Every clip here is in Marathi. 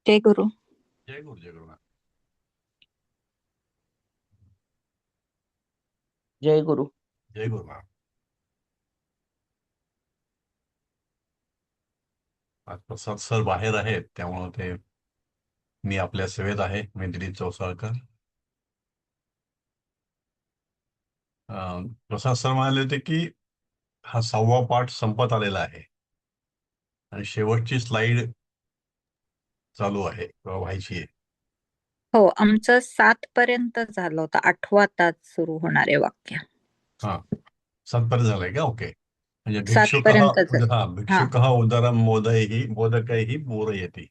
जय गुरु. जय गुरु जय गुरु मॅम. जय गुरु. जय गुरु मॅम. आज प्रसाद सर बाहेर आहेत, त्यामुळे ते मी आपल्या सेवेत आहे. मी दिलीप चौसाळकर. प्रसाद सर म्हणाले होते की हा 6वा पाठ संपत आलेला आहे आणि शेवटची स्लाइड चालू आहे किंवा व्हायची आहे. हो, आमचं 7 पर्यंत झालं होतं. 8वा तास सुरू होणारे वाक्य. हा, 7 पर्यंत झालंय का? ओके. म्हणजे 7 पर्यंतच. हा, भिक्षुकः उदरम मोदही मोदयति.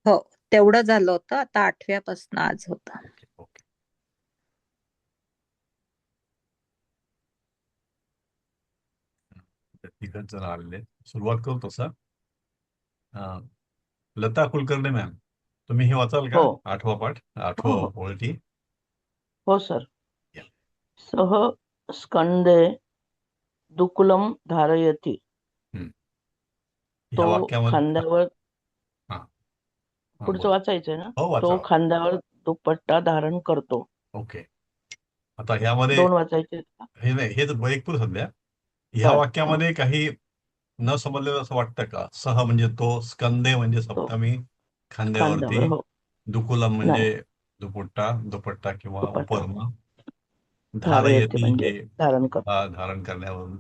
हो, तेवढं झालं होतं. आता 8व्यापासून आज होतं. Okay okay. तिघच जण आलेले. सुरुवात करू तसा. लता कुलकर्णी मॅम, तुम्ही हे वाचाल का? हो 8वा पाठ, हो 8 हो ओळी. हो सर. या. सह स्कंदे दुकुलम धारयति. हम्म. तो ह्या वाक्यामध्ये खांद्यावर, हा हा पुढचं बोला. वाचायचंय ना. हो तो वाचा. खांद्यावर दुपट्टा धारण करतो. ओके. आता ह्यामध्ये 2 वाचायचे का? हे नाही, हे तर एक पुरुष सध्या. ह्या बर. वाक्यामध्ये काही न समजलेलं असं वाटतं का? सह म्हणजे तो, स्कंदे म्हणजे तो सप्तमी, खांद्यावर, खांद्यावरती. हो. दुकुलम नाही, म्हणजे दुपट्टा, दुपट्टा किंवा दुपट्टा. उपरमा. धारयति धारयती म्हणजे हे धारण करतो. धारण करण्यावरून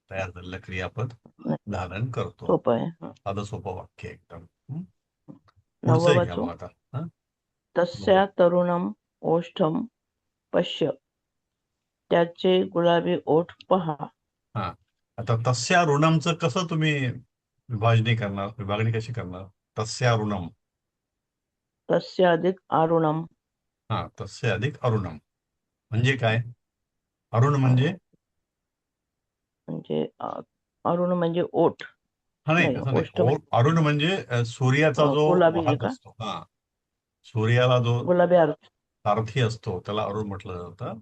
तयार झालेलं क्रियापद. नाही, धारण करतो. सोपं आहे. साधं सोपं वाक्य एकदम. 9वं पुढचं घ्या वाचू. मग आता. हा बोला. तस्या तरुणम ओष्ठम पश्य. त्याचे गुलाबी ओठ पहा. हा, आता तस्या ऋणमचं कसं तुम्ही विभागणी कशी करणार? तस्या ऋणम. तस्य अधिक अरुणम. हा, तस्य अधिक अरुणम म्हणजे काय? अरुण म्हणजे म्हणजे अरुण म्हणजे ओठ. हा नाही, नाही, तसं नाही. ओष्ठ म्हणजे अरुण म्हणजे सूर्याचा जो गुलाबी आहे वाहक का? असतो. हा, सूर्याला जो गुलाबी अर्थ. सारथी असतो त्याला अरुण म्हटलं जातं.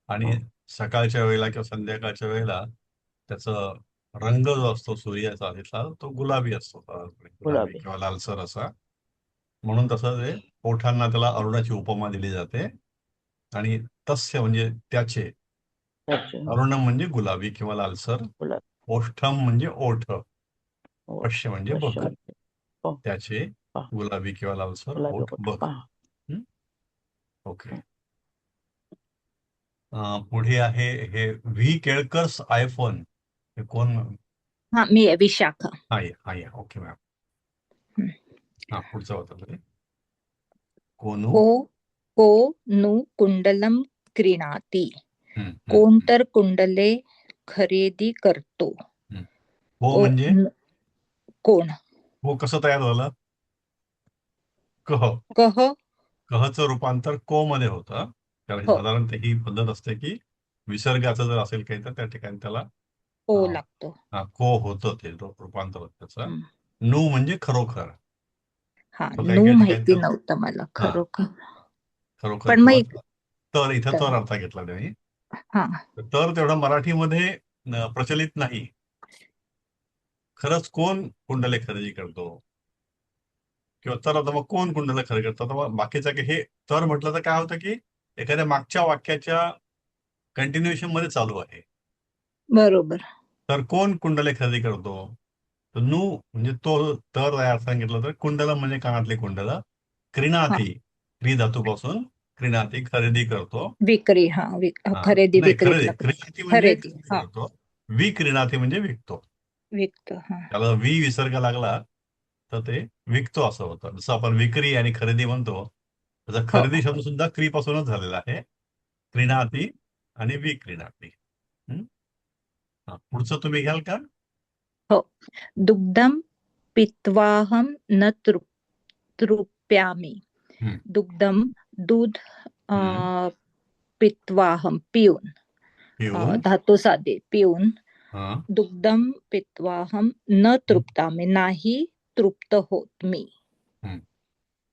आणि हो, सकाळच्या वेळेला किंवा संध्याकाळच्या वेळेला त्याचा रंग जो असतो सूर्याचा तिथला, तो गुलाबी असतो साधारणपणे. गुलाबी गुलाबी. किंवा लालसर असा. म्हणून तसं ते ओठांना त्याला अरुणाची उपमा दिली जाते. आणि तस्य म्हणजे त्याचे. त्याचे, हो, अरुणम म्हणजे गुलाबी किंवा लालसर. गुलाबी. ओष्ठम म्हणजे ओठ. ओठ. पश्य म्हणजे बघ. पश्चिम म्हणजे हो, त्याचे पहा. गुलाबी किंवा लालसर गुलाबी ओठ ओठ बघ. पहा. हं? ओके. हं. पुढे आहे हे व्ही केळकर्स आयफोन. हे कोण? हा, मी आहे विशाखा. हा या ओके मॅम. हं. हा, पुढचं होतं तरी कोणू. को को नु कुंडलम क्रीणाती. हम्म, हम्म, कोण हम्म, तर कुंडले खरेदी करतो. हम्म. हो को म्हणजे कोण. हो कसं तयार झालं? कह. कह. कहचं रूपांतर को मध्ये होतं. कारण हो, साधारणतः ही पद्धत असते की विसर्गाचं जर असेल काही तर त्या ठिकाणी त्याला ओ अं, लागतो. को होतं, ते रूपांतर होतं त्याचं. हं. नू म्हणजे खरोखर. हा, तर काही नू काही ठिकाणी माहिती तर नव्हतं मला हा, खरोखर. खरोखर पण मग किंवा तर इथं तर तर अर्थ घेतला त्यांनी. हा, तर तेवढा मराठीमध्ये प्रचलित नाही. खरंच कोण कुंडले खरेदी करतो किंवा तर आता मग कोण कुंडले खरेदी करतो? तर मग बाकीचं की हे तर म्हटलं तर काय होतं की एखाद्या मागच्या वाक्याच्या कंटिन्युएशन मध्ये चालू आहे. बरोबर. तर कोण कुंडले खरेदी करतो? तर नू म्हणजे तो तर या अर्थ सांगितलं तर कुंडल म्हणजे कानातली कुंडलं. हा, क्रिनाती, क्री धातूपासून क्रिनाती खरेदी करतो. विक्री. हा, हा, खरेदी नाही खरेदी, विक्रीतला क्रिनाती म्हणजे खरेदी. खरेदी हा, करतो. विक्रिनाती म्हणजे विकतो. विकतो. हा, त्याला विसर्ग लागला तर ते विकतो असं होतं. जसं आपण विक्री आणि खरेदी म्हणतो, त्याचा हो खरेदी शब्द सुद्धा क्रीपासूनच झालेला आहे. क्रिनाती आणि विक्रिनाती. हं? हा, पुढचं तुम्ही घ्याल का? हो. दुग्धम पित्वाहम न तृप्यामी. हं, दुग्धम दूध. हं. पित्वाहम पिऊन. पिऊन. धातू साधे पिऊन. हा. दुग्धम पित्वाहम न हं, तृप्तामी. नाही तृप्त होत मी. हं.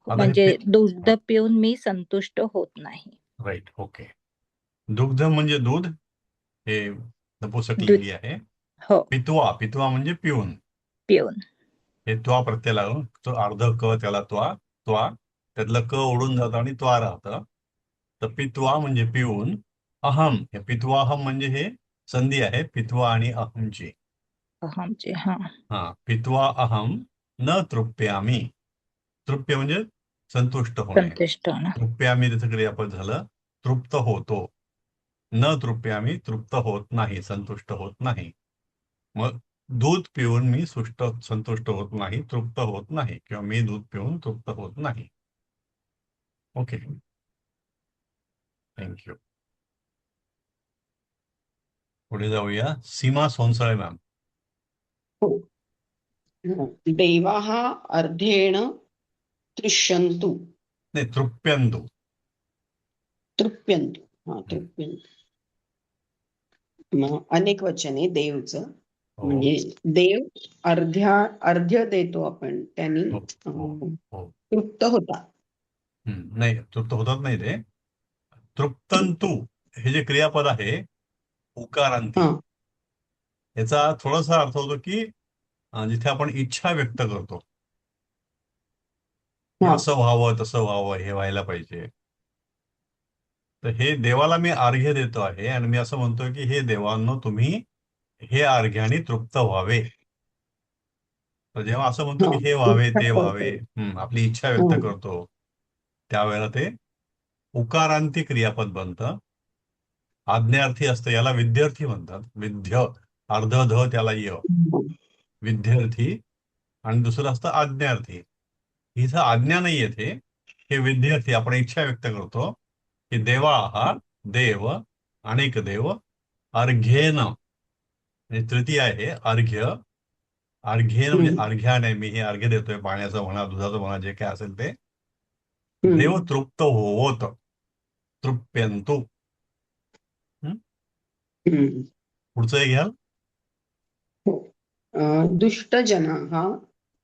आता हे म्हणजे दुग्ध पिऊन मी संतुष्ट होत नाही. Right okay. दुग्ध म्हणजे दूध, हे नपुसक दूध. लिंगी आहे. हो, पित्वा, पित्वा म्हणजे पिऊन. पिऊन. हे त्वा प्रत्यय लागून तो अर्ध क त्याला त्वा. त्वा, त्यातलं क ओढून जातं आणि त्वा राहतं. तर पित्वा म्हणजे पिऊन, अहम हे पित्वाहम म्हणजे हे संधी आहे पित्वा आणि अहमची. अहमचे हा. हा, पित्वा अहम न तृप्यामी. तृप्य म्हणजे संतुष्ट होणे. संतुष्ट होणं. तृप्यामी त्याचं क्रियापद झालं तृप्त होतो. न तृप्यामी तृप्त होत नाही, संतुष्ट होत नाही. मग दूध पिऊन मी संतुष्ट होत नाही, तृप्त होत नाही, किंवा मी दूध पिऊन तृप्त होत नाही. Okay, thank you. पुढे जाऊया. सीमा सोनसळे मॅम. हो. देवाः अर्धेण तृष्यन्तु. नाही, तृप्यंतु. तृप्यन्तु. हा, तृप्यन्तु. मग अनेक वचने देवचं, हो म्हणजे देव अर्ध्य देतो आपण, त्यांनी हो हो हो. तृप्त होता. नाही, तृप्त होतात नाही ते. तृप्तंतु हे जे क्रियापद आहे उकारांती, हा याचा थोडासा अर्थ होतो की जिथे आपण इच्छा व्यक्त करतो, की हा असं व्हावं तसं व्हावं, हे व्हायला पाहिजे. तर हे देवाला मी अर्घ्य देतो आहे आणि मी असं म्हणतोय की हे देवांनो, तुम्ही हे अर्घ्याने तृप्त व्हावे. तर जेव्हा असं म्हणतो हा की हे व्हावे इच्छा ते व्हावे, करतो. आपली इच्छा व्यक्त हं, करतो, त्यावेळेला ते उकारांती क्रियापद बनतं. आज्ञार्थी असतं, याला विद्यार्थी म्हणतात. विद्य, अर्ध ध त्याला य, हं, विद्यार्थी. आणि दुसरं असतं आज्ञार्थी. इथं आज्ञा नाही येते, हे विद्यार्थी. आपण इच्छा व्यक्त करतो की देवा हा देव, अनेक देव, अर्घ्येन म्हणजे तृतीय आहे अर्घ्य. अर्घ्येन म्हणजे हं, अर्घ्याने मी हे अर्घ्य देतोय, पाण्याचं म्हणा, दुधाचं म्हणा, जे काय असेल ते. देव हं, तृप्त होवोत, तृप्यंतु. हं? हं. पुढचं हे घ्याल. हो. दुष्टजनाः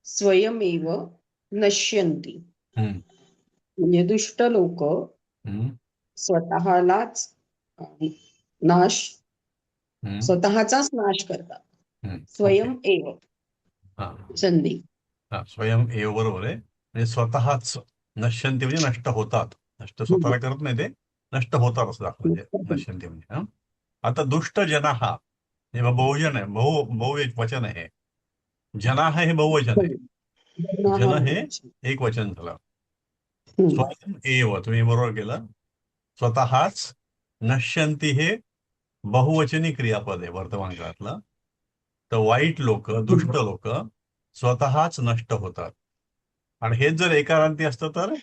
स्वयमेव नश्यन्ति. हं, म्हणजे दुष्ट लोक हं, स्वतःलाच नाश हं, स्वतःचाच नाश करतात. हं. ओके. स्वयं एव हा संधी. हा, स्वयं एव बरोबर आहे. म्हणजे स्वतःच नश्यंती म्हणजे नष्ट होतात. नष्ट हं. स्वतःला करत नाही ते, नष्ट होतात असं दाखवलं, म्हणजे नश्यंती म्हणजे. हा, आता दुष्ट जनाः हे बहुवचन आहे, बहु एक वचन आहे. जनाः हे बहुवचन आहे, जनाः जन हे बहुवचन. एक वचन झालं. हं, स्वयं एव तुम्ही बरोबर केलं. स्वतःच. नश्यंती हे बहुवचनी क्रियापद आहे वर्तमान काळातलं. तर वाईट लोक, दुष्ट हं. लोक स्वतःच नष्ट होतात. आणि हेच जर एकारांती असतं तर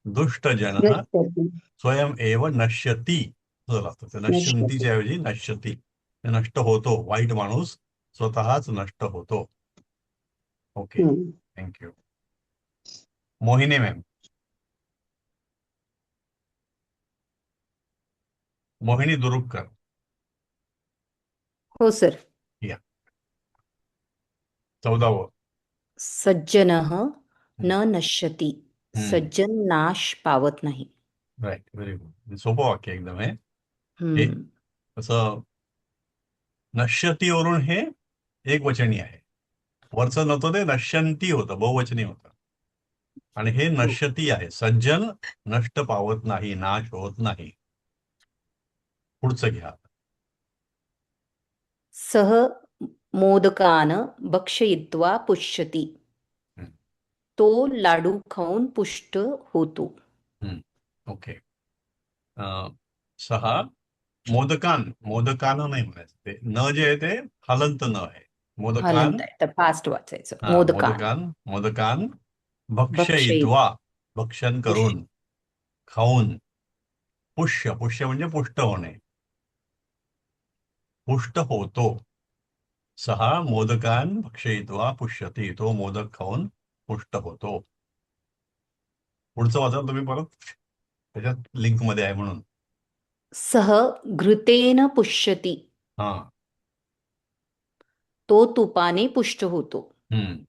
दुष्ट जन नश्यति. स्वयं एव नश्यती झालं असतं. ते नश्यति. नश्यंतीच्या ऐवजी नश्यती, ते नष्ट होतो. वाईट माणूस स्वतःच नष्ट होतो. ओके, हं. थँक्यू. मोहिनी मॅम. मोहिनी दुरुपकर. हो सर. या, 14व. सज्जनः न नश्यति. हम्म, सज्जन नाश पावत नाही. Right, very good. सोपं वाक्य एकदम आहे हे. हम्म. कसं नश्यतीवरून हे एक वचनी आहे. वरचं नव्हतं ते नश्यंती होतं, बहुवचनी होतं. आणि हे नश्यती आहे. सज्जन नष्ट पावत नाही, नाश होत नाही. पुढचं घ्या. सः मोदकान भक्षयित्वा पुष्यति. हम्म, तो लाडू खाऊन पुष्ट होतो. ओके. सहा मोदकान नाही म्हणायचं, ते न जे आहे ते हलंत न आहे. मोदकान. हलंत आहे तर फास्ट वाचायचं. हा, मोदकान मोदकान भक्षयित भक्षयित्वा, भक्षण पुष्ट. करून, खाऊन. पुष्य म्हणजे पुष्ट होणे, पुष्ट होतो. सहा मोदकान भक्षयित्वा पुष्यती, तो मोदक खाऊन पुष्ट होतो. पुढचं वाचा तुम्ही परत, त्याच्यात लिंक मध्ये आहे म्हणून. सः घृतेन पुष्यति. हा. तो तुपाने पुष्ट होतो. हम्म.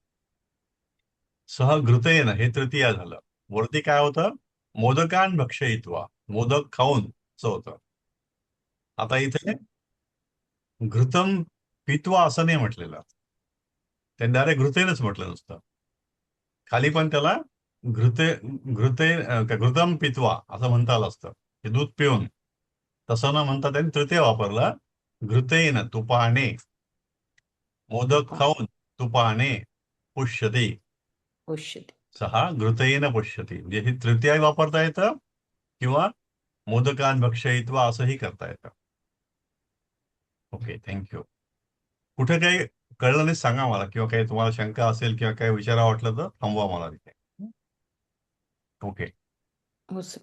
सह घृतेन हे तृतीय झालं. वरती काय होतं? मोदकान भक्षयित्वा, मोदक खाऊन असं होतं. आता इथे घृतम पित्वा असं नाही म्हटलेलं, त्यांनी डायरेक्ट घृतेनच म्हटलं नुसतं. खाली पण त्याला घृतम पित्वा असं म्हणता आलं असतं, हे दूध पिऊन. तसं न म्हणता त्यांनी तृतीय वापरला, घृतेन तुपाने, मोदक खाऊन तुपाने पुष्यते. पुष्यते. सहा घृतेन पुष्यते, म्हणजे ही तृतीय वापरता येतं किंवा मोदकान भक्षयित्वा असंही करता येतं. Okay, thank you. कुठे काही कळलं नाही सांगा मला, किंवा काही तुम्हाला शंका असेल किंवा काही विचारा वाटलं तर थांबवा मला तिथे. ओके. हो सर.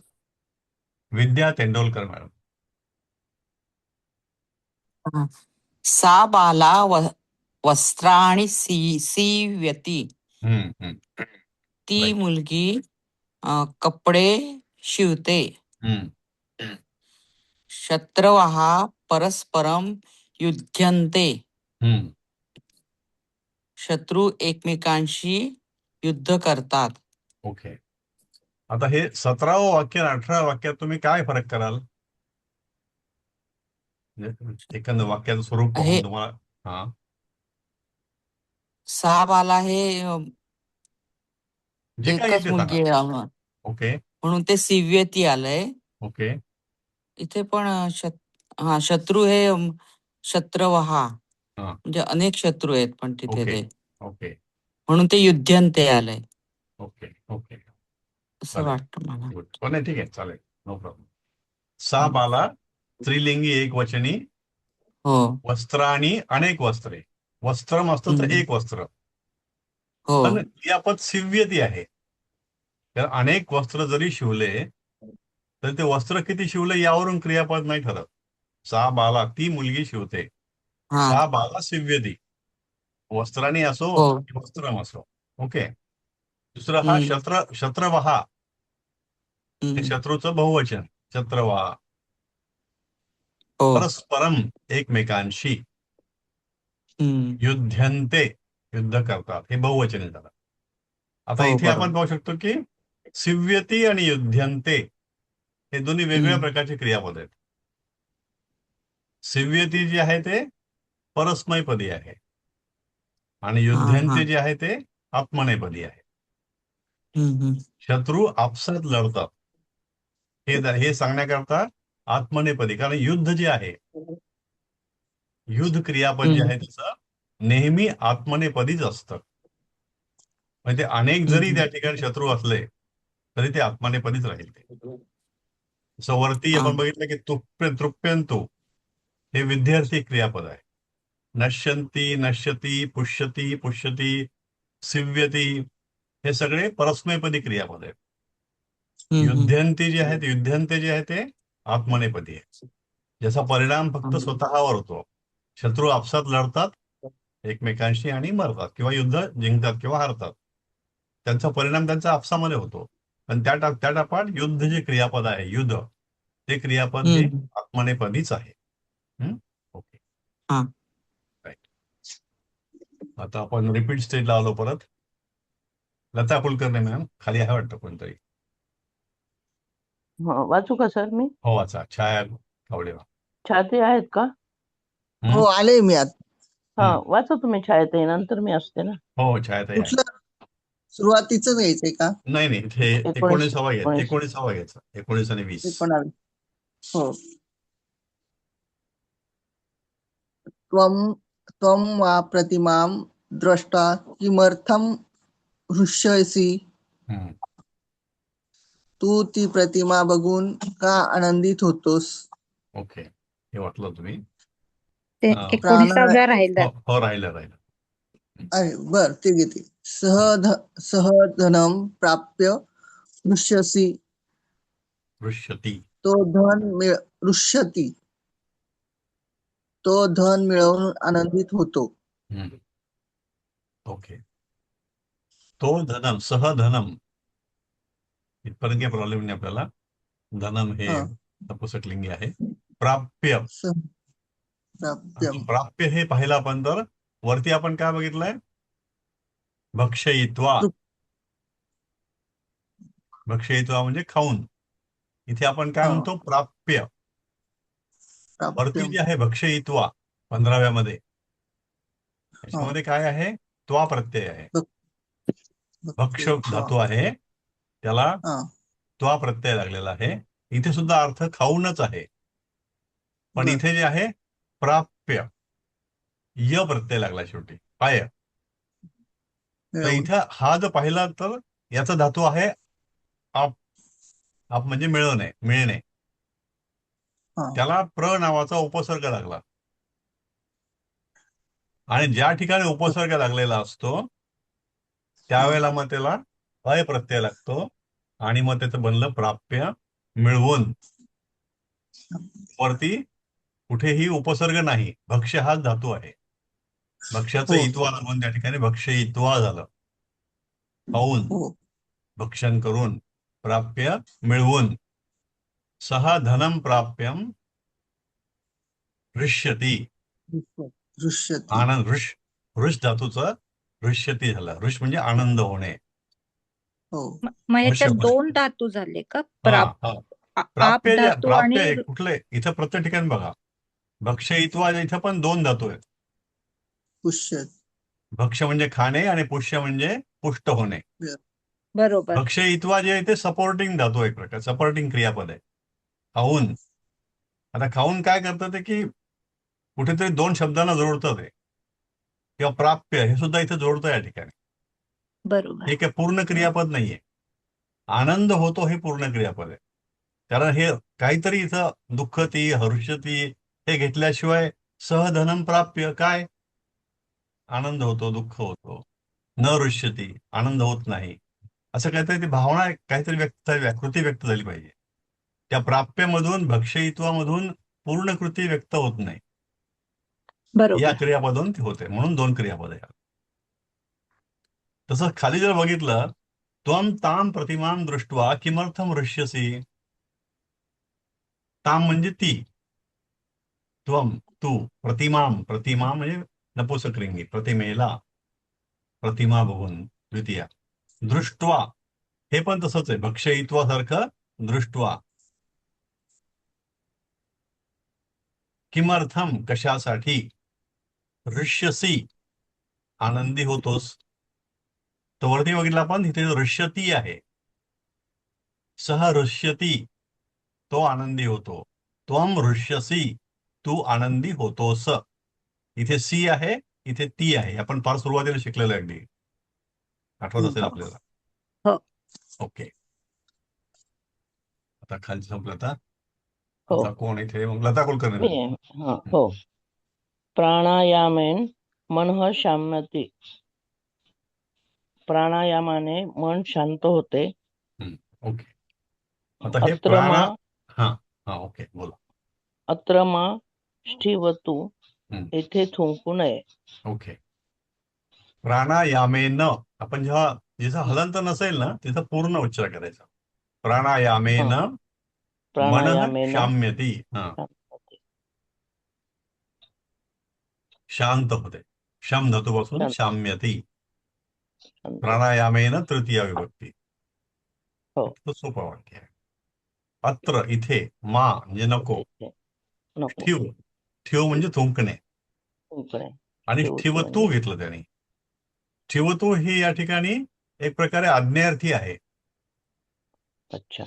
विद्या तेंडोलकर मॅडम. सा बाला वस्त्राणि सीव्यति. हम्म, हम्म, ती Right. मुलगी कपडे शिवते. हम्म, शत्रवः परस्परं युध्यन्ते. हम्म. शत्रू एकमेकांशी युद्ध करतात. ओके. आता हे 17वं वाक्य आणि 18व्या वाक्यात तुम्ही काय फरक कराल? म्हणजे एखादं वाक्याचं स्वरूप पाहून हे तुम्हाला. हा, सा बाला हे जे काही एकच येते सांगा. मुलगी आहे, ओके, म्हणून ते सिव्यती आलंय. ओके. इथे पण शत्रू हे शत्रवः, हा, म्हणजे अनेक शत्रू आहेत पण तिथे ओके, ते, ओके, म्हणून ते युध्यन्ते आलंय ओके, ओके. असं चालेल. वाटतं मला. गुड. हो, नाही, ठीक आहे, चालेल, नो प्रॉब्लेम. सा हम्म. बाला स्त्रीलिंगी एकवचनी, हो वस्त्राणी अनेक वस्त्रे. वस्त्रम असतं तर एक वस्त्र, हो पण क्रियापद सिव्यती आहे. तर अनेक वस्त्र जरी शिवले तर ते वस्त्र किती शिवले यावरून क्रियापद नाही ठरत. सा बाला, ती मुलगी शिवते. हा सा बाला सिव्यती, वस्त्राणी असो हो की वस्त्रम असो. ओके. दुसरं हा हम्म, शत्रवहा, हे हम्म, शत्रूचं बहुवचन, शत्रवहा. हो परस्परम एकमेकांशी, हम्म, युध्यन्ते युद्ध करतात, हे बहुवचन झालं. आता हो इथे आपण बरोबर. पाहू शकतो की सिव्यती आणि युध्यन्ते हे दोन्ही वेगवेगळ्या हम्म, प्रकारचे क्रियापद आहेत. सिव्यती जे आहे ते परस्मैपदी आहे आणि हा हा युध्यन्ते जे आहे ते आत्मनेपदी आहे. हम्म. शत्रू आपसात लढतात हे सांगण्याकरता आत्मनेपदी, कारण युद्ध जे आहे, युद्ध क्रियापद जे हम्म, आहे त्याचं नेहमी आत्मनेपदीच असतं. म्हणजे अनेक जरी हम्म. त्या ठिकाणी शत्रू असले तरी ते आत्मनेपदीच राहील. ते जसं वरती हा आपण बघितलं की तृप्यंतु हे विद्यार्थी क्रियापद आहे. नश्यंती, नश्यती, पुष्यती, पुष्यती, सिव्यती हे सगळे परस्मैपदी क्रियापद आहेत. हम्म. युध्यंती जे आहेत, युध्यंते जे आहे ते आत्मनेपदी आहे, ज्याचा परिणाम फक्त स्वतःवर होतो. शत्रू आपसात लढतात एकमेकांशी आणि मरतात किंवा युद्ध जिंकतात किंवा हारतात. त्यांचा परिणाम त्यांच्या आपसामध्ये होतो. पण त्या टापात युद्ध जे क्रियापद आहे, युद्ध, ते क्रियापद हे हम्म. आत्मनेपदीच आहे. ओके, हा राईट. आता आपण रिपीट स्टेजला आलो परत. लता कुलकर्णी मॅम खाली आहे वाटतं कोणतरी. वाचू का सर मी? हो, वाचा. छाया कावडे. छायाताई आहेत का? हो आले मी आता. हा, वाचा तुम्ही छायाताई, नंतर मी असते ना. हो, छायाताई आहे. कुठलं सुरुवातीचं घ्यायचंय का? नाही नाही, इथे 19 19वा घ्यायचा. 19वा घ्यायचा. 19 आणि 20. 19. हो. त्वं त्वं वा प्रतिमां द्रष्टा किमर्थं हृष्यसि? हम्म. तू ती प्रतिमा बघून का आनंदित होतोस? ओके, हे वाटलं तुम्ही. ते अं, 19वा राहिलं. हो, राहिलं. अरे बर, ते घेते. सहधनं प्राप्य हृष्यसि. दृश्यती. हृष्यति. तो धन मिळवून आनंदित होतो. हम्म. ओके. तो धनम, सह धनम, इथपर्यंत काही प्रॉब्लेम नाही आपल्याला. धनम हे हा. नपुंसकलिंगी आहे. प्राप्य, प्राप्यम. प्राप्य हे पाहिलं आपण तर वरती आपण काय बघितलंय? भक्षयित्वा. भक्षयित्वा म्हणजे खाऊन. इथे आपण काय हा. म्हणतो? प्राप्य. वरती प्राप्यम. जे आहे भक्षयित्वा 15व्या मध्ये, हा. त्याच्यामध्ये काय आहे? त्वा प्रत्यय आहे. भक्ष भक्षयित्वा. धातू आहे त्याला हा त्वा प्रत्यय लागलेला आहे. इथे सुद्धा अर्थ खाऊनच आहे, पण बर. इथे जे आहे प्राप्य य प्रत्यय लागला शेवटी पाय. तर मिळवून. इथं हा जो पाहिला तर याचा धातू आहे आप. आप म्हणजे मिळवणे, मिळणे. हा त्याला प्र नावाचा उपसर्ग लागला, आणि ज्या ठिकाणी उपसर्ग लागलेला असतो त्यावेळेला मग त्याला अय प्रत्यय लागतो, आणि मग त्याचं बनलं प्राप्य मिळवून. वरती कुठेही उपसर्ग नाही, भक्ष्य हाच धातू आहे. भक्ष्याचं हो इत्वा लागून त्या ठिकाणी भक्ष्य इत्वा झालं. खाऊन, हो भक्षण करून, प्राप्य मिळवून. सहा धनम प्राप्यम हृष्यती. दृश्यती. आनंद, हृष, हृष धातूचं हृष्यती झालं. हृष म्हणजे आनंद होणे. हो मग हर्ष ह्याच्यात होणे. दोन धातू झाले का? हा हा आप प्राप्य धातू प्राप्य आणि आहे कुठले, इथं प्रत्येक ठिकाणी बघा भक्ष्य इत्वा, इथं पण दोन धातू आहेत. पुष्य. भक्ष्य म्हणजे खाणे, आणि पुष्य म्हणजे पुष्ट होणे. बरोबर. भक्ष्य इत्वा जे आहे ते सपोर्टिंग धातू आहे, एक प्रकार सपोर्टिंग क्रियापद आहे. खाऊन. आता खाऊन काय करतं ते की कुठेतरी दोन शब्दांना जोडतं ते, किंवा प्राप्य हे सुद्धा इथे जोडतं या ठिकाणी. बरोबर. हे काय पूर्ण क्रियापद नाहीये. आनंद होतो हे पूर्ण क्रियापद आहे. कारण हे काहीतरी इथं दुःखती, हर्षती हे घेतल्याशिवाय सहधनम प्राप्य काय, आनंद होतो, दुःख होतो. न हृष्यती, आनंद होत नाही. असं काहीतरी ती भावना काहीतरी कृती व्यक्त झाली पाहिजे. त्या प्राप्यमधून, भक्ष्यत्वामधून पूर्ण कृती व्यक्त होत नाही. या बरोबर. क्रियापदातून ती होते, म्हणून दोन क्रियापद आहे. तसं खाली जर बघितलं, त्वम ताम प्रतिमां दृष्ट्वा किमर्थम हृष्यसी. ताम म्हणजे ती, त्वम तू, प्रतिमाम, प्रतिमा म्हणजे नपुसकलिंगी, प्रतिमेला, प्रतिमा बघून द्वितीया. दृष्ट्वा हे पण तसंच आहे, भक्ष्यत्वा सारखं दृष्ट्वा. किमर्थम कशासाठी, हृष्यसी आनंदी होतोस. तर वरती बघितलं आपण, तिथे हृष्यती आहे. सह हृष्यती तो आनंदी होतो. त्वम हृष्यसी तू आनंदी होतोस. इथे सी आहे, इथे ती आहे. आपण फार सुरुवातीला शिकलेलं आहे, अगदी आठवत असेल आपल्याला. हो. ओके, आता खाली संपलं. आता हो आता कोण इथे, मग लता कुलकर्णी. मी हा हो. प्राणायामेन मनः शाम्यते. प्राणायामाने मन शांत होते. ओके, आता हे अत्र प्राणा. मा हा हा ओके, बोला. अत्र मा स्थिवतु. हम्म. येथे थुंकू नये. ओके, प्राणायामेन. आपण जेव्हा जिथं हलंत नसेल ना तिथं पूर्ण उच्चार करायचा. प्राणायामेन हा. मनः प्राणायामेन शाम्यती. हा, शांत शांत होते. शम धातूपासून शांत शाम्यती. शांत. प्राणायामेन तृतीया विभक्ती. हो. इतकं सोपं वाक्य आहे. अत्र इथे, मा म्हणजे नको, नको. ठिव, ठिव म्हणजे थुंकणे, थुंकणे. आणि ठेवतो ठिवतू म्हणजे घेतलं त्यांनी. ठिवतू ही या ठिकाणी एक प्रकारे आज्ञार्थी आहे. अच्छा.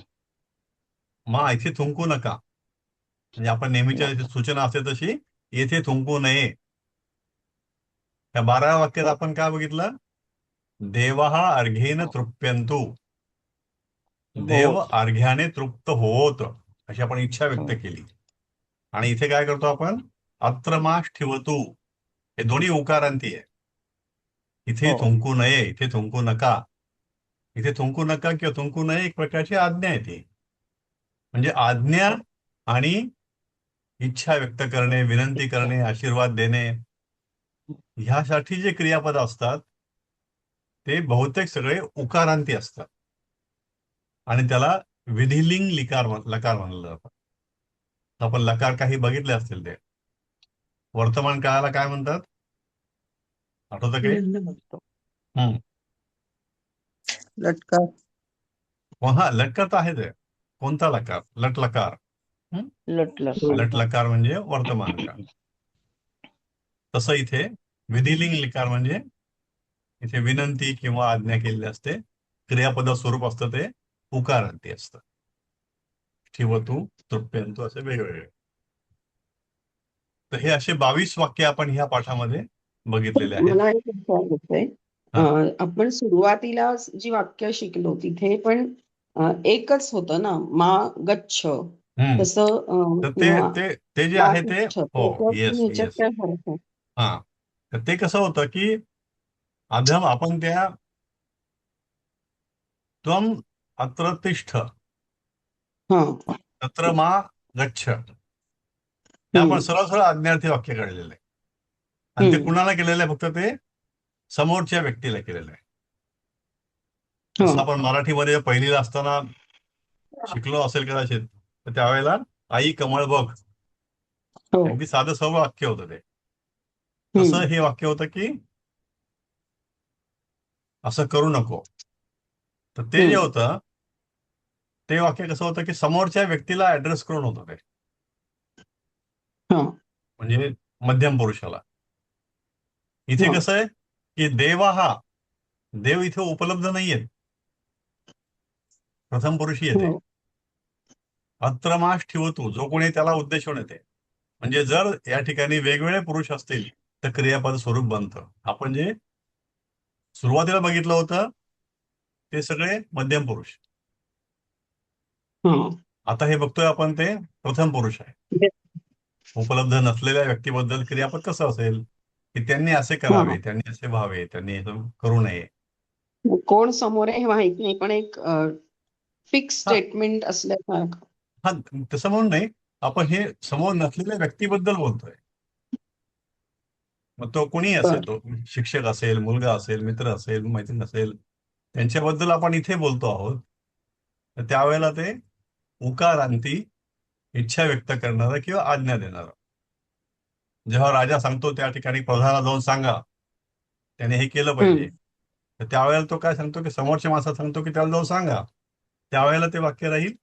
मा इथे थुंकू नका, म्हणजे आपण नेहमीच्या नको. सूचना असते तशी येथे थुंकू नये. त्या 12व्या वाक्यात हो. आपण काय बघितलं, देवः अर्घ्येन तृप्यंतु. देव हो. अर्घ्याने तृप्त होत, अशी आपण इच्छा व्यक्त केली. आणि इथे काय करतो आपण, अत्र मा ठिवतु, हे दोन्ही उकारांती आहे. इथे हो. थुंकू नये, इथे थुंकू नका. इथे थुंकू नका किंवा थुंकू नये एक प्रकारची आज्ञा आहे ती. म्हणजे आज्ञा आणि इच्छा व्यक्त करणे, विनंती करणे, आशीर्वाद देणे, ह्यासाठी जे क्रियापद असतात ते बहुतेक सगळे उकारांती असतात, आणि त्याला विधिलिंग लकार म्हणलं जातं. आपण लकार काही बघितले असतील ते. वर्तमान काळाला काय म्हणतात, आठवतं काही? लटका. हा, लटकार तर आहे ते. कोणता लकार, लट लकार. लटलट. लट लकार म्हणजे वर्तमान काळ. तसं इथे विधिलिंग लिकार म्हणजे इथे विनंती किंवा आज्ञा केलेली असते, क्रियापद स्वरूप असतं ते, उकारांती असतं. ठिवतु, तृप्यंतु असे वेगवेगळे. तर हे असे 22 वाक्य आपण ह्या पाठामध्ये बघितलेले आहेत. मला एक विचारायचंय. हा. आपण सुरुवातीला जी वाक्य शिकलो तिथे पण एकच होतं ना, मा गच्छ, हम्म. तसं तर किंवा ते जे वा आहे ते तिष्ठ, हो, त्याच्यात येस ह्याच्यात येस. काय फरक आहे? हा. तर ते कसं होतं की अधम आपण त्या त्वम अत्र तिष्ठ हा. तत्र मा गच्छ, हे आपण सरळ सरळ आज्ञार्थी वाक्य काढलेलं आहे. आणि ते कुणाला केलेलं आहे? फक्त ते समोरच्या व्यक्तीला केलेलं आहे. जसं आपण मराठीमध्ये पहिलीला असताना शिकलो असेल कदाचित, तर त्यावेळेला आई कमळ बघ, हो. अगदी साधं सवं वाक्य होतं ते. तसं हे वाक्य होतं की असं करू नको. तर ते जे होतं ते वाक्य कसं होतं की समोरच्या व्यक्तीला ऍड्रेस करून होतं ते, हा. म्हणजे मध्यम पुरुषाला. इथे हा. कसं आहे की देव इथे उपलब्ध नाहीयेत, प्रथम पुरुषी येते. हो. अत्रमाश ठेवतो, जो कोणी त्याला उद्देशून येते. म्हणजे जर या ठिकाणी वेगवेगळे पुरुष असतील तर क्रियापद स्वरूप बनतं. आपण जे सुरुवातीला बघितलं होतं ते सगळे मध्यम पुरुष. हा. आता हे बघतोय आपण ते प्रथम पुरुष आहे. उपलब्ध नसलेल्या व्यक्तीबद्दल क्रियापद कसं असेल की त्यांनी असे करावे, त्यांनी असे व्हावे, त्यांनी असं करू नये. कोण समोर आहे हे माहित नाही, पण एक फिक्स हा. स्टेटमेंट असल्यासारखं. हा, तसं म्हणून नाही, आपण हे समोर नसलेल्या व्यक्तीबद्दल बोलतोय. मग तो कोणी असेल, तो शिक्षक असेल, मुलगा असेल, मित्र असेल, मैत्रीण असेल, त्यांच्याबद्दल आपण इथे बोलतो आहोत. तर त्यावेळेला ते उकारांती, इच्छा व्यक्त करणारं किंवा आज्ञा देणारं. जेव्हा राजा सांगतो त्या ठिकाणी प्रधानाला जाऊन सांगा, त्याने हे केलं पाहिजे, तर त्यावेळेला तो काय सांगतो की समोरच्या माणसाला सांगतो की त्याला जाऊन सांगा. त्यावेळेला ते वाक्य राहील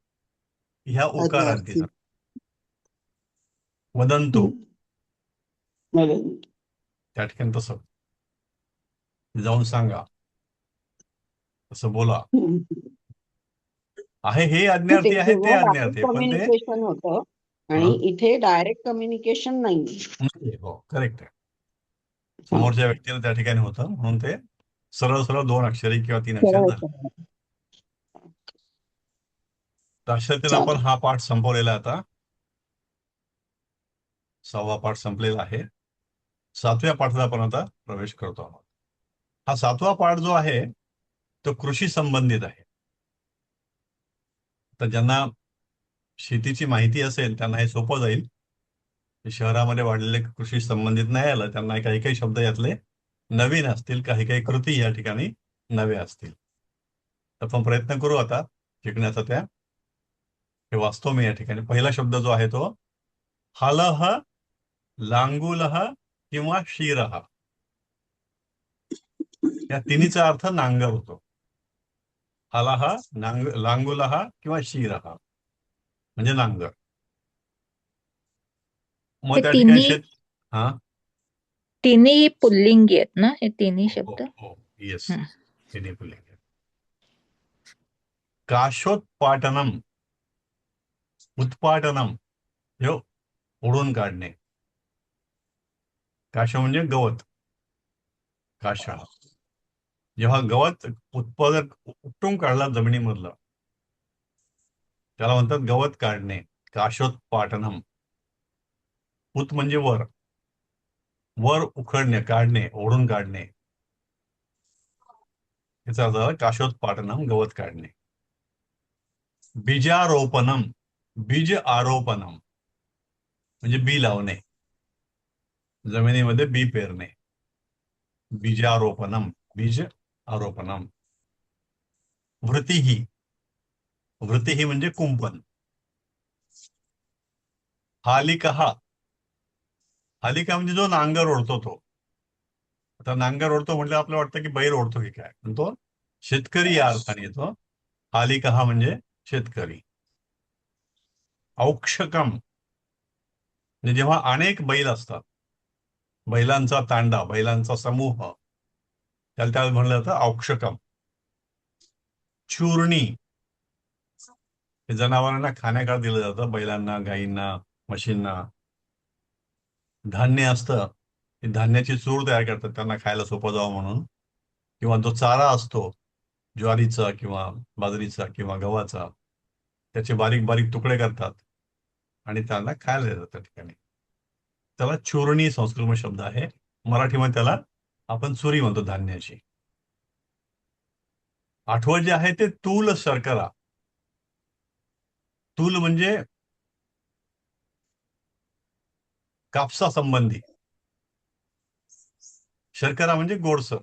ह्या आज्ञार्थी. उकारांतीचं. वदंतो, त्या ठिकाणी तसं जाऊन सांगा, तसं बोला आहे. हे आज्ञार्थी आहे, ते तेव्हा डायरेक्ट आज्ञार्थी आहे, पण ते कम्युनिकेशन होतं आणि इथे डायरेक्ट कम्युनिकेशन नाही. नाही. हो, करेक्ट आहे. समोरच्या व्यक्तीला त्या ठिकाणी होतं म्हणून ते सरळ सरळ 2 अक्षरी किंवा 3 अक्षरी झाले. तर अशा रीतीने आपण हा पाठ संपवलेला आहे. आता 6वा पाठ संपलेला आहे. 7व्या पाठात आपण आता प्रवेश करतो आहोत. हा 7वा पाठ जो आहे तो कृषी संबंधित आहे. तर ज्यांना शेतीची माहिती असेल त्यांना हे सोपं जाईल. शहरामध्ये वाढलेले कृषी संबंधित नाही आलं, त्यांना काही काही शब्द यातले नवीन असतील, काही काही कृती या ठिकाणी नव्या असतील. आपण प्रयत्न करू आता शिकण्याचा. त्या हे वाचतो मी या ठिकाणी. पहिला शब्द जो आहे तो हलह, लांगुलह किंवा शिरह, या तिन्हीचा अर्थ नांगर होतो. हलह, लांगुलह किंवा शिरह म्हणजे नांगर. मग हे त्या ठिकाणी तिन्ही हा तिन्ही पुल्लिंगी आहेत ना, हे तिन्ही शब्द? हो, येस, हं. तिन्ही पुल्लिंग. काशोत्पाटनम, उत्पाटनम हे ओढून काढणे. काश म्हणजे गवत. काश, जेव्हा गवत उत्पादक उपटून काढला जमिनीमधलं त्याला म्हणतात गवत काढणे. काशोत्पाटनम. उत म्हणजे वर, वर उखडणे, काढणे, ओढून काढणे. याचा अर्थ काशोत्पाटनम, गवत काढणे. बीजारोपणम, बीज आरोपणम म्हणजे बी लावणे, जमिनीमध्ये बी पेरणे. बीजारोपणम, बीज आरोपणम. वृतीही, वृतीही म्हणजे कुंपण. हालिकहा, हालिका म्हणजे जो नांगर ओढतो तो. आता नांगर ओढतो म्हणजे आपल्याला वाटतं की बैल ओढतो की काय, पण तो शेतकरी या अर्थाने येतो. हालिकहा म्हणजे शेतकरी. औक्षकम म्हणजे जेव्हा अनेक बैल असतात, बैलांचा तांडा, बैलांचा समूह, त्याला म्हणलं जातं औक्षकम. चूर्णी, हे जनावरांना खाण्याकरता दिलं जातं, बैलांना, गायींना, म्हशींना. धान्य असतं, ते धान्याची चूर तयार करतात त्यांना खायला सोपं जावं म्हणून, किंवा जो चारा असतो ज्वारीचा किंवा बाजरीचा किंवा गव्हाचा, त्याचे बारीक बारीक तुकडे करतात आणि त्यांना खायला देतात त्या ठिकाणी. त्याला चुरणी संस्कृत शब्द आहे, मराठीमध्ये त्याला आपण चुरी म्हणतो धान्याची. आठवं जे आहे ते तूल शर्करा. तूल म्हणजे कापसा संबंधी, शर्करा म्हणजे गोडसर.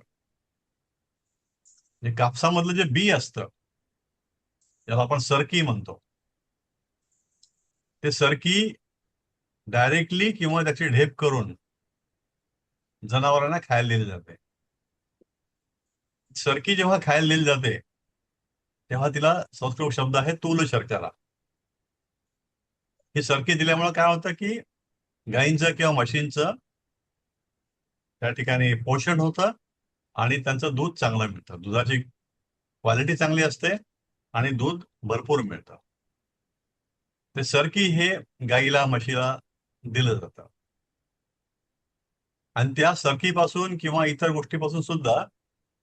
म्हणजे कापसामधलं जे बी असतं त्याला आपण सरकी म्हणतो, ते सरकी डायरेक्टली किंवा त्याची ढेप करून जनावरांना खायला दिली जाते. सरकी जेव्हा खायला दिली जाते तेव्हा तिला संस्कृत शब्द आहे तूल शर्करा. ही सरकी दिल्यामुळे काय होतं की गायींचं किंवा म्हशींचं त्या ठिकाणी पोषण होतं आणि त्यांचं दूध चांगलं मिळतं. दुधाची क्वालिटी चांगली असते आणि दूध भरपूर मिळतं. ते सरकी हे गाईला, म्हशीला दिलं जातं. आणि त्या सरकीपासून किंवा इतर गोष्टीपासून सुद्धा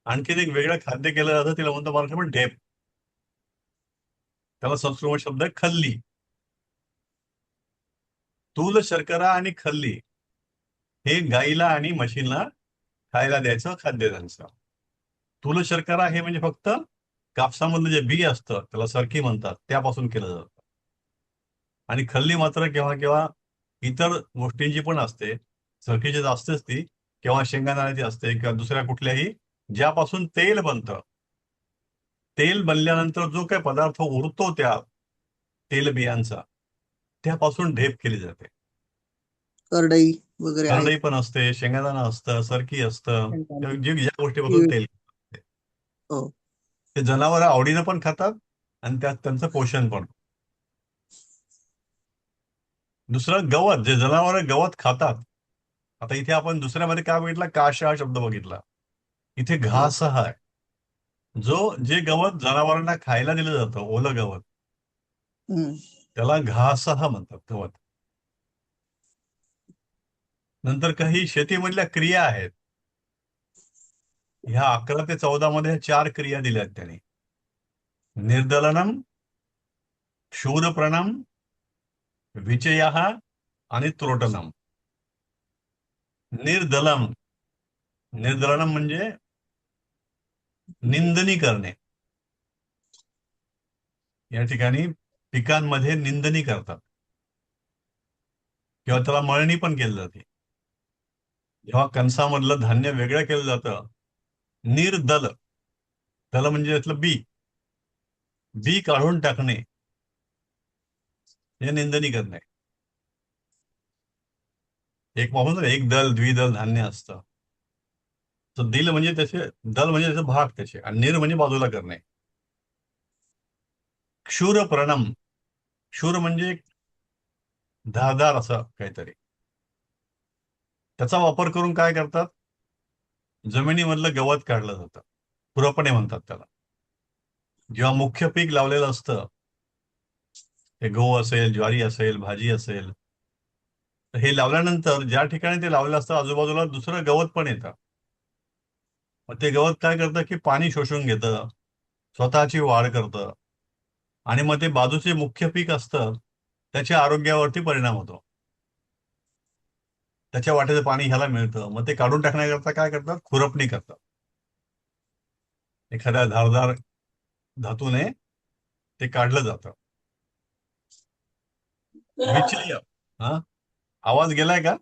आणखीन एक वेगळं खाद्य केलं जातं, तिला म्हणतो मराठीमध्ये ढेप. त्याला संस्कृत शब्द आहे खल्ली. तूल शर्करा आणि खल्ली हे गाईला आणि म्हशीला खायला द्यायचं खाद्य त्यांचं. तूल शर्करा हे म्हणजे फक्त कापसामधलं जे बी असतं त्याला सरकी म्हणतात, त्यापासून केलं जातं. आणि खल्ली मात्र केव्हा केव्हा इतर गोष्टींची पण असते. सरकीची जास्त असती, किंवा शेंगदाण्याची असते, किंवा दुसऱ्या कुठल्याही ज्यापासून तेल बनतं. तेल बनल्यानंतर जो काही पदार्थ उरतो त्या तेल बियांचा, त्यापासून ढेप केली जाते. करडई वगैरे आहे. करडई पण असते, शेंगदाणा असतं, सरकी असतं, शेंगदाणे. ज्या गोष्टीपासून तीळ. तेल. हो. ते जनावर आवडीनं पण खातात आणि त्यात त्यांचं पोषण पण. दुसरं गवत, जे जनावर गवत खातात. आता इथे आपण दुसऱ्यामध्ये काय बघितला, काश हा शब्द बघितला. इथे घास हा आहे. जे गवत जनावरांना खायला दिलं जातं, ओलं गवत, हम्म. त्याला घास हा म्हणतात, गवत. नंतर काही शेतीमधल्या क्रिया आहेत. ह्या 11 ते 14 मध्ये 4 क्रिया दिल्या आहेत त्यांनी. निर्दलनम, शूरप्रणम, विचयः आणि त्रोटनम. निर्दलनम म्हणजे निंदणी करणे. या ठिकाणी पिकांमध्ये निंदणी करतात किंवा त्याला मळणी पण केली जाते. जेव्हा कणसामधलं धान्य वेगळं केलं जातं, निर्दल, दल म्हणजे त्यातलं बी, बी काढून टाकणे, हे निंदणी करणे. एक म्हणून एक दल, द्विदल धान्य असतं. तर दिल म्हणजे त्याचे, दल म्हणजे त्याचे भाग त्याचे, आणि निर म्हणजे बाजूला करणे. क्षूर प्रणम, क्षूर म्हणजे धारदार असं काहीतरी. त्याचा वापर करून काय करतात, जमिनीमधलं गवत काढलं जातं, खुरपणे म्हणतात त्याला. जेव्हा मुख्य पीक लावलेलं असतं, ते गहू असेल, ज्वारी असेल, भाजी असेल, तर हे लावल्यानंतर ज्या ठिकाणी ते लावलेलं असतं आजूबाजूला दुसरं गवत पण येतं. मग ते गवत काय करतं की पाणी शोषून घेतं, स्वतःची वाढ करतं, आणि मग ते बाजूचे मुख्य पीक असतं त्याच्या आरोग्यावरती परिणाम होतो. त्याच्या वाटेचं पाणी ह्याला मिळतं, मग ते काढून टाकण्याकरता काय करतात, खुरपणी करतात. एखाद्या धारदार धातूने ते काढलं जातं. विचय, हा आवाज गेलाय का?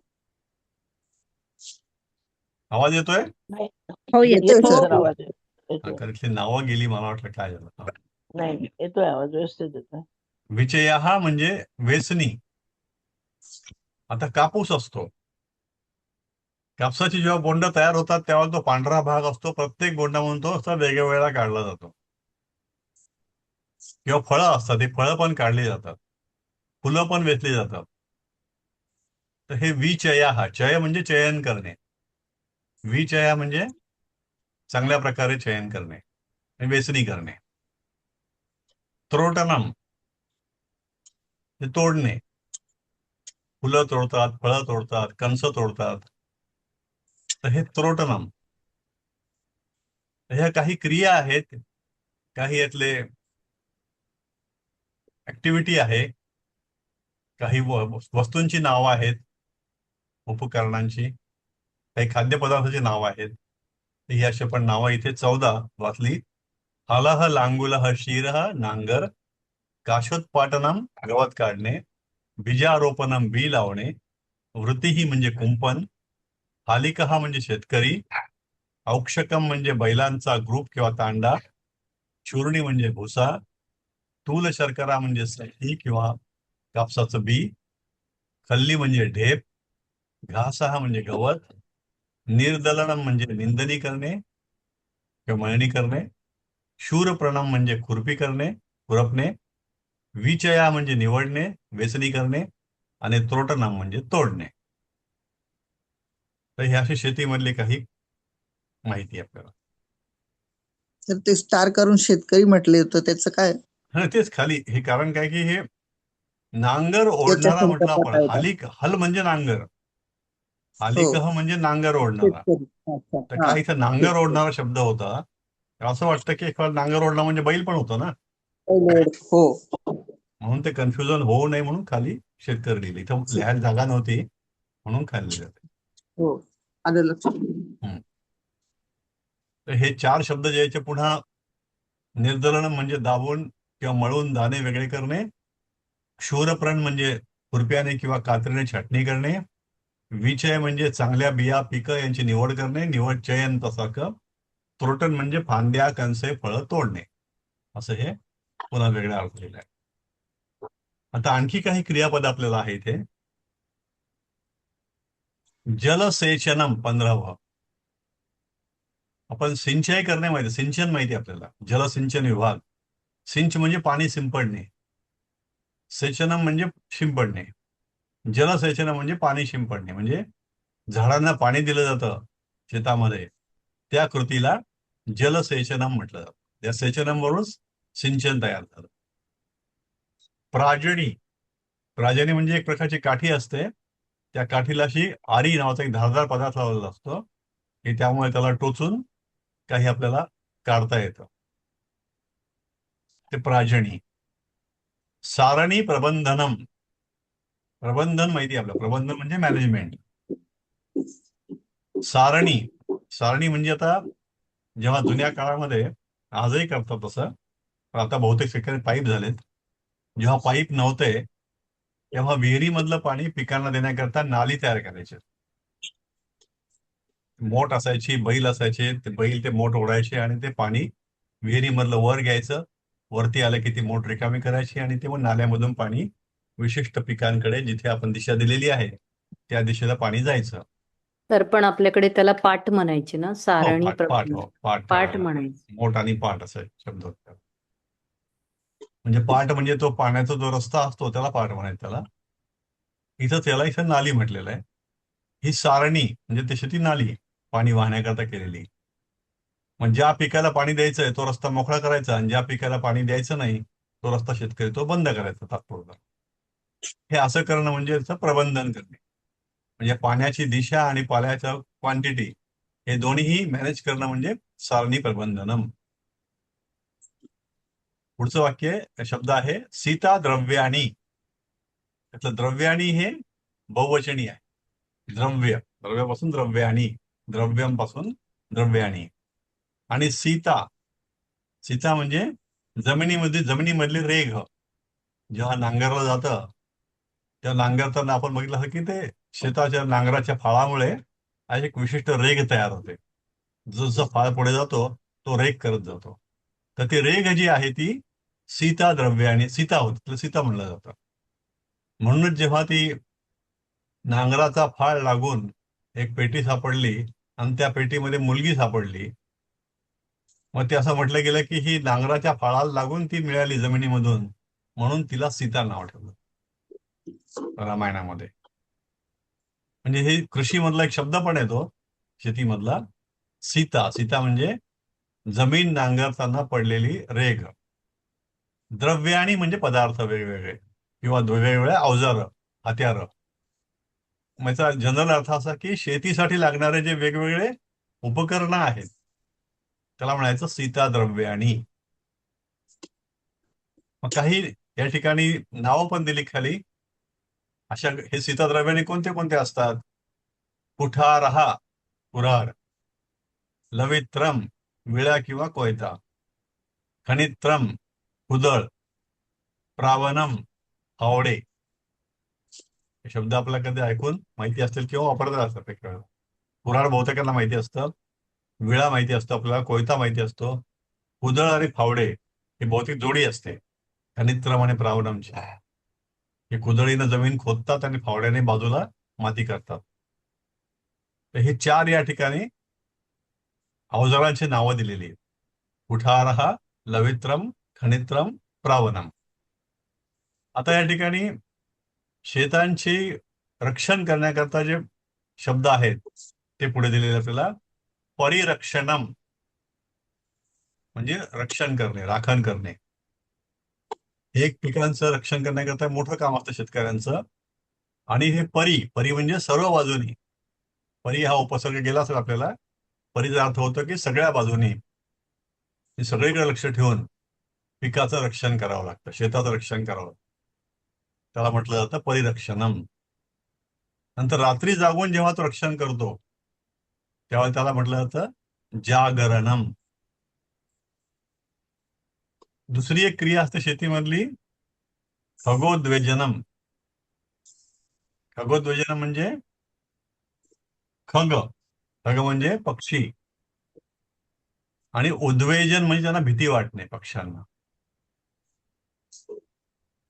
आवाज येतोय? नाही, हो, येतोय येतोय येतोय सर. सर आवाज. येतोय. कारण इथली नावं गेली, मला वाटलं काय झालं. हा. नाही, येतोय आवाज, व्यवस्थित येतोय. विचय हा म्हणजे वेचणी. आता कापूस असतो, कापसाची जेव्हा बोंड तयार होतात तेव्हा तो पांढरा भाग असतो, प्रत्येक बोंडामधून तो असा वेगळ्या वेळेला काढला जातो. किंवा फळं असतात, ही फळं पण काढली जातात, फुलं पण वेचली जातात. तर हे विचया, हा चय म्हणजे चयन करणे. विचया म्हणजे चांगल्या प्रकारे चयन करणे, वेचणी करणे. त्रोटनम, ते तोडणे. फुलं तोडतात, फळं तोडतात, कणसं तोडतात. तर हे त्रोटनम. ह्या काही क्रिया आहेत, काही यातले ऍक्टिव्हिटी आहे, काही वस्तूंची नावं आहेत, उपकरणांची, काही खाद्यपदार्थाची नावं आहेत. ही अशी पण नावं इथे 14 वाचली. हलह लांगुलह शिरह नांगर, काशोत्पाटनम गवत काढणे, बीजारोपणम बी लावणे, वृत्ती म्हणजे कुंपण, हालिकहा म्हणजे शेतकरी, औक्षकम म्हणजे बैलांचा ग्रुप किंवा तांडा, चूर्णी म्हणजे भुसा, तूल शर्करा म्हणजे सही किंवा कापसाचं बी, खल्ली म्हणजे ढेप, घासहा म्हणजे गवत, निर्दलनम म्हणजे निंदणी करणे किंवा मळणी करणे, शूरप्रणम म्हणजे खुरपी करणे, खुरपणे, विचया म्हणजे निवडणे, वेचणी करणे, आणि त्रोटनम म्हणजे तोडणे. तर हे अशी शेतीमधली काही माहिती आपल्याला. तर ते स्टार करून शेतकरी म्हटले होतं त्याचं काय? हा तेच खाली हे कारण काय की हे नांगर त्याच्या ओढणारा म्हटलं आपण. संकल्पात आहे का? हल म्हणजे नांगर, हो, हालिकह म्हणजे नांगर ओढणारा. शेतकरी. अच्छा, तर हा, काय इथं नांगर शेतकरी. ओढणारा शब्द होता. असं वाटतं की एखादा नांगर ओढणं म्हणजे बैल पण होतं ना, हो, म्हणून ते कन्फ्युजन होऊ नये म्हणून खाली शेतकरी लिहिले. इथं लिहायला जागा नव्हती म्हणून खाली लिहिलं. हो, आलं लक्षात. तर हे 4 शब्द जे याचे पुन्हा निर्दलन म्हणजे दाबून किंवा मळून दाणे वेगळे करणे, क्षूरप्रण म्हणजे खुरप्याने किंवा कात्रीने छाटणी करणे, विचय म्हणजे चांगल्या बिया पिकं यांची निवड करणे, निवड चयन तसा क, त्रोटन म्हणजे फांद्या कणसे फळं तोडणे. असं हे पुन्हा वेगळा अर्थ लिहिला आहे. आता आणखी काही क्रियापद आपल्याला आहे इथे. जलसेचनम 15व. आपण सिंचाई करणे माहिती, सिंचन माहिती आपल्याला. जलसिंचन विभाग. सिंच म्हणजे पाणी शिंपडणे, सेचनम म्हणजे शिंपडणे, जलसेचन म्हणजे पाणी शिंपडणे, म्हणजे झाडांना पाणी दिलं जातं शेतामध्ये, त्या कृतीला जलसेचनम म्हटलं जातं. त्या सेचनम वरूनच सिंचन तयार झालं. प्राजणी. प्राजणी म्हणजे एक प्रकारची काठी असते, त्या काठीला अशी आरी नावाचा एक धारदार पदार्थ लावलेला असतो की त्यामुळे त्याला टोचून काही आपल्याला काढता येतं. ते प्राजणी. सारणी प्रबंधनम. प्रबंधन माहिती आहे आपलं. प्रबंधन म्हणजे मॅनेजमेंट. सारणी. सारणी म्हणजे आता जेव्हा जुन्या काळामध्ये, आजही करतात तसं, पण आता बहुतेक ठिकाणी पाईप झालेत. जेव्हा पाईप नव्हते तेव्हा विहिरीमधलं पाणी पिकांना देण्याकरता नाली तयार करायचे. मोठ असायची, बैल असायचे, ते बैल ते मोठ ओढायचे आणि ते पाणी विहिरीमधलं वर घ्यायचं. वरती आलं की ती मोठ रिकामी करायची आणि ते मग नाल्यामधून पाणी विशिष्ट पिकांकडे जिथे आपण दिशा दिलेली आहे त्या दिशेला पाणी जायचं. तर पण आपल्याकडे त्याला पाट म्हणायचे ना, हो, सारणी पाट पाट प्रबंध. हो पाट पाट म्हणायचे. मोठ आणि पाट असं शब्द होता. म्हणजे पाट म्हणजे तो पाण्याचा जो रस्ता असतो त्याला पाट म्हणायचं त्याला. इथं नाली म्हटलेलं आहे. ही सारणी म्हणजे तशी ती नाली पाणी वाहण्याकरता केलेली. मग ज्या पिकाला पाणी द्यायचंय तो रस्ता मोकळा करायचा आणि ज्या पिकाला पाणी द्यायचं नाही तो रस्ता शेतकरी तो बंद करायचा तात्पुरता. हे असं करणं म्हणजे याचं प्रबंधन करणे. म्हणजे पाण्याची दिशा आणि पाण्याचं क्वांटिटी हे दोन्हीही मॅनेज करणं म्हणजे सारणी प्रबंधनम. पुढचं वाक्य शब्द आहे सीता द्रव्याणी. त्यातलं द्रव्याणी हे बहुवचनी आहे. द्रव्यापासून द्रव्याणी, द्रव्यम पासून द्रव्याणी. आणि सीता. सीता म्हणजे जमिनीमधली रेघ. जेव्हा नांगरलं जातं तेव्हा नांगरताना आपण बघितलं असं की ते शेताच्या नांगराच्या फाळामुळे एक विशिष्ट रेघ तयार होते. जसं फाळ पुढे जातो तो रेघ करत जातो. तर ती रेघ जी आहे ती सीता द्रव्याणी सीता होती, तिला सीता म्हणलं जातं. म्हणूनच जेव्हा ती नांगराचा फाळ लागून एक पेटी सापडली आणि त्या पेटीमध्ये मुलगी सापडली, मग ते असं म्हटलं गेलं की ही नांगराच्या फाळाला लागून ती मिळाली जमिनीमधून, म्हणून तिला सीता नाव ठेवलं रामायणामध्ये. म्हणजे हे कृषीमधला एक शब्द पण येतो शेतीमधला. सीता. सीता म्हणजे जमीन नांगरताना पडलेली रेघ. द्रव्याणी म्हणजे पदार्थ वेगवेगळे. किंवा वेगवेगळ्या अवजारं, हत्यारं. याचा जनरल अर्थ असा की शेतीसाठी लागणारे जे वेगवेगळे उपकरणं आहेत त्याला म्हणायचं सीताद्रव्याणी. मग काही या ठिकाणी नावं पण दिली खाली. अशा हे सीताद्रव्याणी कोणते कोणते असतात? कुठारहा, कुऱ्हाड. लवित्रम, विळा किंवा कोयता. खनित्रम, कुदळ. प्रावनम, फावडे. हे शब्द आपल्याला कधी ऐकून माहिती असतील किंवा वापरतात असतात एक वेळेला. कुऱ्हाड बहुतेकांना माहिती असतं, विळा माहिती असतो आपल्याला, कोयता माहिती असतो. कुदळ आणि फावडे ही बहुतेक जोडी असते खनित्रम आणि प्रावनमची. हे कुदळीनं जमीन खोदतात आणि फावड्याने बाजूला माती करतात. तर हे 4 या ठिकाणी अवजारांची नावं दिलेली आहेत. कुठारहा, लवित्रम, खनित्रम, प्रावनम. आता या ठिकाणी शेतांची रक्षण करण्याकरता जे शब्द आहेत ते पुढे दिलेले आपल्याला. परिरक्षणम म्हणजे रक्षण करणे, राखण करणे. एक पिकांचं रक्षण करण्याकरता मोठं काम असतं शेतकऱ्यांचं. आणि हे परी म्हणजे सर्व बाजूनी. परी हा उपसर्ग गेला असेल आपल्याला. परीचा अर्थ होतो की सगळ्या बाजूनी, सगळीकडे लक्ष ठेवून पिकाचं रक्षण करावं लागतं, शेताचं रक्षण करावं लागतं. त्याला म्हटलं जातं परिरक्षणम. नंतर रात्री जागून जेव्हा तो रक्षण करतो तेव्हा त्याला म्हटलं जातं जागरणम. दुसरी एक क्रिया असते शेतीमधली खगोद्वेजनम. खगोद्वेजनम म्हणजे खग म्हणजे पक्षी, आणि उद्वेजन म्हणजे त्यांना भीती वाटणे पक्ष्यांना.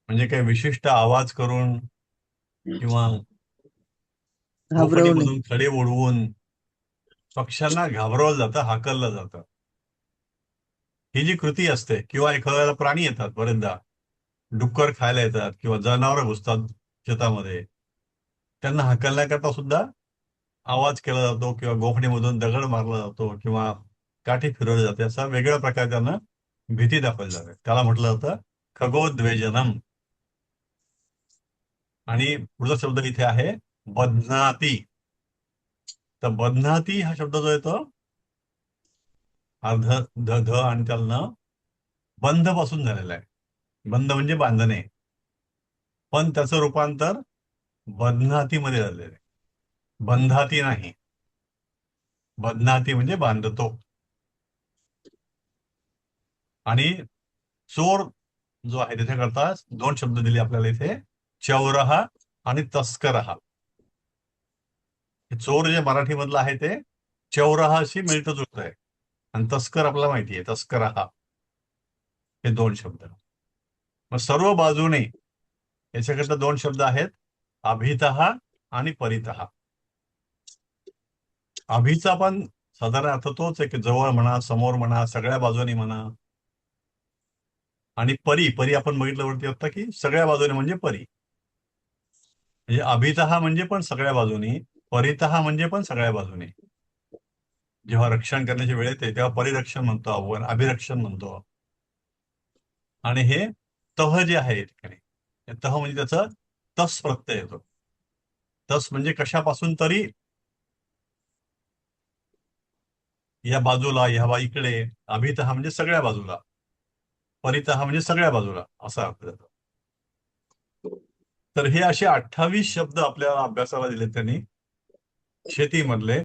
म्हणजे काही विशिष्ट आवाज करून किंवा घाबरवणे. खोपटीमधून खडे उडवून पक्ष्यांना घाबरवलं जातं, हाकललं जातं. ही जी कृती असते, किंवा एखाद्याला प्राणी येतात, बरेचदा डुक्कर खायला येतात किंवा जनावरं घुसतात शेतामध्ये, त्यांना हाकलण्याकरता सुद्धा आवाज केला जातो किंवा गोफणीमधून दगड मारला जातो किंवा काठी फिरवली जाते. असा वेगळ्या प्रकारे त्यांना भीती दाखवली जाते. त्याला म्हटलं जातं खगोद्वेजनम. आणि पुढचा शब्द इथे आहे बध्नाती. तर बध्नाती हा शब्द जो येतो अर्ध ध आणि त्याला बंध पासून झालेला आहे. बंध म्हणजे बांधणे, पण त्याचं रूपांतर बध्नाती मध्ये झालेलं आहे. बंधाती नाही, बध्नाती म्हणजे बांधतो. आणि चोर जो आहे त्याच्याकरता 2 शब्द दिले आपल्याला इथे, चौरहा आणि तस्करहा. चोर जे मराठीमधलं आहे ते चौरहाशी मिळतं जुळतं आहे, आणि तस्कर आपल्याला माहिती आहे तस्करहा. हे 2 शब्द. मग सर्व बाजूने याच्याकरता 2 शब्द आहेत, अभितहा आणि परितहा. अभिचा पण साधारण अर्थ तोच आहे की जवळ म्हणा, समोर म्हणा, सगळ्या बाजूनी म्हणा. आणि परी आपण बघितलं वरती आता की सगळ्या बाजूने म्हणजे परी. म्हणजे अभितहा म्हणजे पण सगळ्या बाजूनी, परितहा म्हणजे पण सगळ्या बाजूने. जेव्हा रक्षण करण्याची वेळ येते तेव्हा परिरक्षण म्हणतो आपण, अभिरक्षण म्हणतो. आणि हे तह जे आहे या ठिकाणी, तह म्हणजे त्याचा तस प्रत्यय येतो. तस म्हणजे कशापासून तरी, या बाजूला, इकडे. अभितहा म्हणजे सगळ्या बाजूला, परितहा म्हणजे सगळ्या बाजूला, असा अर्थ जातो. तर हे असे 28 शब्द आपल्याला अभ्यासाला दिले त्यांनी शेतीमधले.